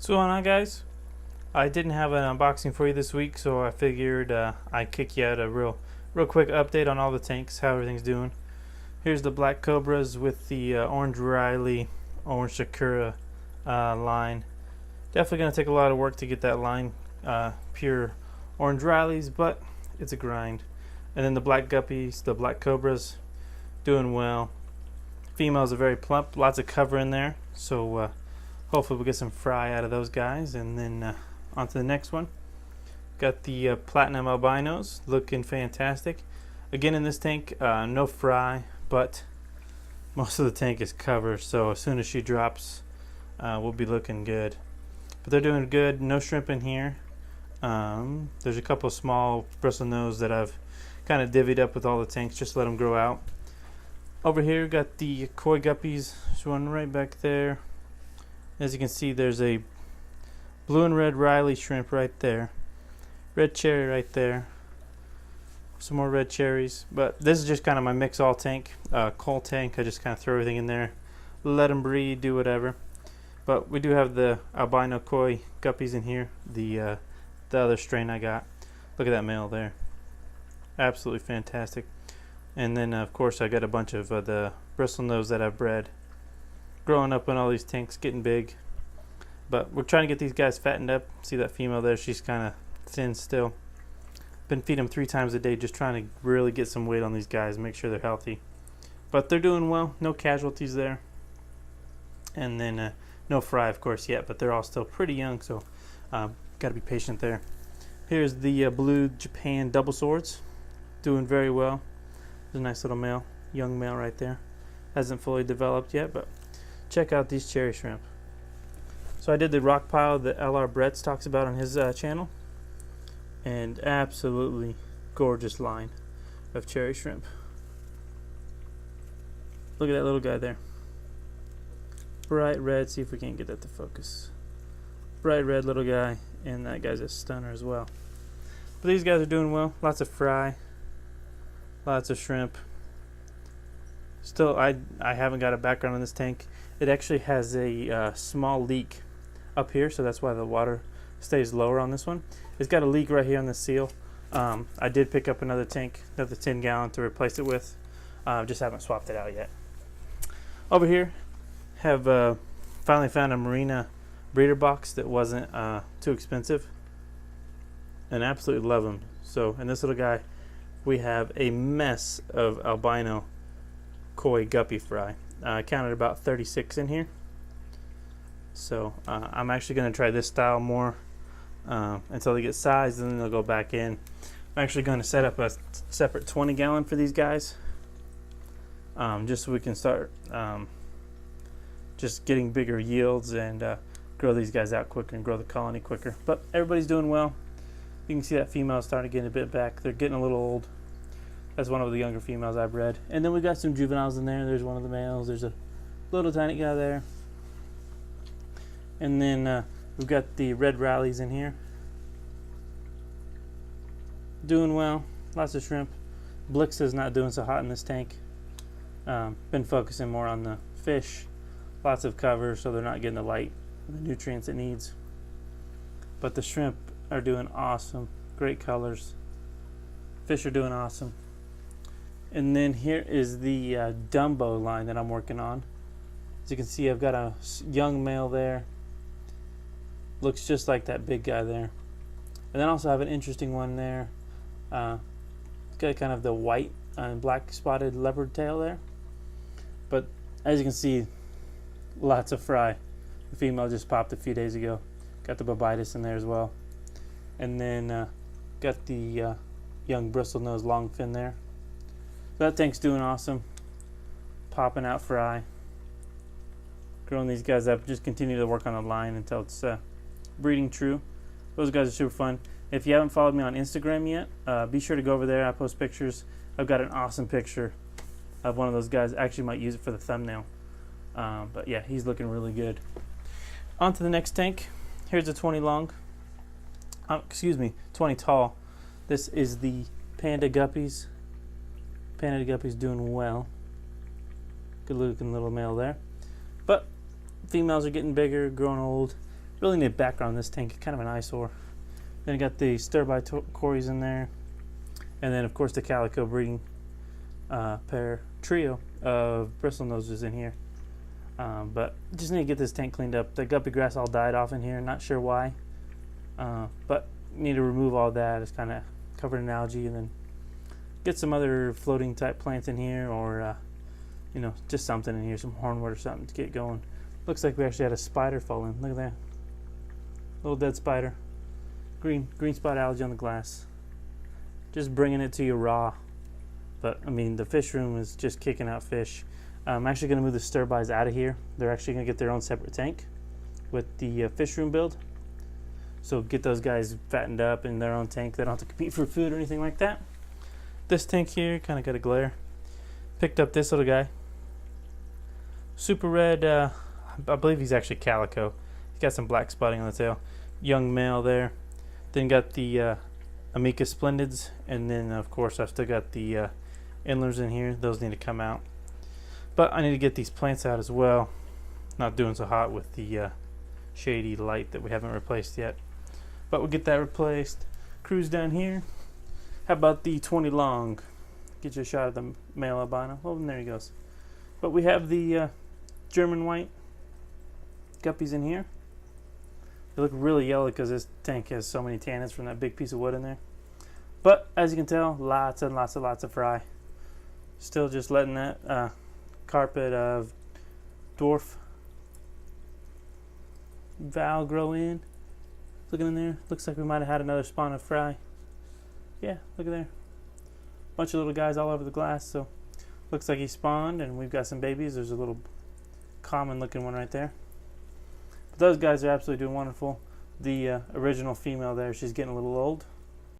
What's going on, guys? I didn't have an unboxing for you this week, so I figured I'd kick you out a real quick update on all the tanks, how everything's doing. Here's the Black Cobras with the Orange Riley, Orange Sakura line. Definitely going to take a lot of work to get that line pure Orange Rileys, but it's a grind. And then the Black Guppies, the Black Cobras, doing well. Females are very plump, lots of cover in there, so hopefully we'll get some fry out of those guys. And then on to the next one. Got the Platinum Albinos, looking fantastic. Again, in this tank, no fry, but most of the tank is covered, so as soon as she drops, we'll be looking good. But they're doing good, no shrimp in here. There's a couple of small bristlenose that I've kind of divvied up with all the tanks, just to let them grow out. Over here, got the koi guppies. There's one right back there. As you can see, there's a blue and red Riley shrimp right there. Red cherry right there. Some more red cherries. But this is just kind of my mix all tank, coal tank. I just kind of throw everything in there, let them breed, do whatever. But we do have the Albino Koi Guppies in here, the other strain I got. Look at that male there. Absolutely fantastic. And then, of course, I got a bunch of the bristlenose that I've bred. Growing up in all these tanks, getting big. But we're trying to get these guys fattened up. See that female there? She's kind of thin still. Been feeding them 3 times a day, just trying to really get some weight on these guys, make sure they're healthy. But they're doing well. No casualties there. And then no fry, of course, yet. But they're all still pretty young, so got to be patient there. Here's the Blue Japan Double Swords. Doing very well. There's a nice little male, young male right there. Hasn't fully developed yet, but check out these cherry shrimp. So I did the rock pile that LR Bretts talks about on his channel, and absolutely gorgeous line of cherry shrimp. Look at that little guy there. Bright red, see if we can't get that to focus. Bright red little guy, and that guy's a stunner as well. But these guys are doing well, lots of fry. Lots of shrimp. Still, I haven't got a background on this tank. It actually has a small leak up here, so that's why the water stays lower on this one. It's got a leak right here on the seal. I did pick up another tank, another 10 gallon to replace it with. Just haven't swapped it out yet. Over here, have finally found a Marina breeder box that wasn't too expensive, and absolutely love them. So, and this little guy, we have a mess of Albino Koi Guppy Fry. I counted about 36 in here. So I'm actually going to try this style more until they get sized, and then they'll go back in. I'm actually going to set up a separate 20 gallon for these guys, just so we can start just getting bigger yields and grow these guys out quicker and grow the colony quicker. But everybody's doing well. You can see that female is starting to get a bit back. They're getting a little old. That's one of the younger females I've bred. And then we got some juveniles in there. There's one of the males. There's a little tiny guy there. And then we've got the red Rileys in here. Doing well. Lots of shrimp. Blix is not doing so hot in this tank. Been focusing more on the fish. Lots of cover, so they're not getting the light and the nutrients it needs. But the shrimp are doing awesome. Great colors. Fish are doing awesome. And then here is the Dumbo line that I'm working on. As you can see, I've got a young male there. Looks just like that big guy there. And then also have an interesting one there. It's got kind of the white and black spotted leopard tail there. But as you can see, lots of fry. The female just popped a few days ago. Got the bobitis in there as well. And then got the young bristlenose longfin there. So that tank's doing awesome. Popping out fry. Growing these guys up. Just continue to work on the line until it's breeding true. Those guys are super fun. If you haven't followed me on Instagram yet, be sure to go over there. I post pictures. I've got an awesome picture of one of those guys. I actually might use it for the thumbnail. But yeah, he's looking really good. On to the next tank. Here's a 20 long. 20 tall. This is the Panda Guppies. Panda Guppies doing well. Good looking little male there. But females are getting bigger, growing old. Really neat background on this tank, kind of an eyesore. Then you got the stir-by cories in there, and then of course the calico breeding trio of bristle noses in here. But just need to get this tank cleaned up. The guppy grass all died off in here, not sure why, but need to remove all that. It's kind of covered in algae, and then get some other floating type plants in here, or you know, just something in here, some hornwood or something to get going. Looks like we actually had a spider fall in. Look at that, little dead spider. Green spot algae on the glass. Just bringing it to you raw. But I mean, the fish room is just kicking out fish. I'm actually going to move the stir-bys out of here. They're actually going to get their own separate tank with the fish room build. So get those guys fattened up in their own tank. They don't have to compete for food or anything like that. This tank here kind of got a glare. Picked up this little guy. Super red, I believe he's actually calico. He's got some black spotting on the tail. Young male there. Then got the Amica splendids. And then of course I've still got the endlers in here. Those need to come out. But I need to get these plants out as well. Not doing so hot with the shady light that we haven't replaced yet. But we'll get that replaced. Cruise down here. How about the 20 long? Get you a shot of the male albino. Oh, and there he goes. But we have the German white guppies in here. They look really yellow because this tank has so many tannins from that big piece of wood in there. But as you can tell, lots and lots of fry. Still just letting that carpet of dwarf Val grow in. Looking in there, looks like we might have had another spawn of fry. Yeah, look at there. Bunch of little guys all over the glass, so looks like he spawned, and we've got some babies. There's a little common looking one right there. But those guys are absolutely doing wonderful. The original female there, she's getting a little old.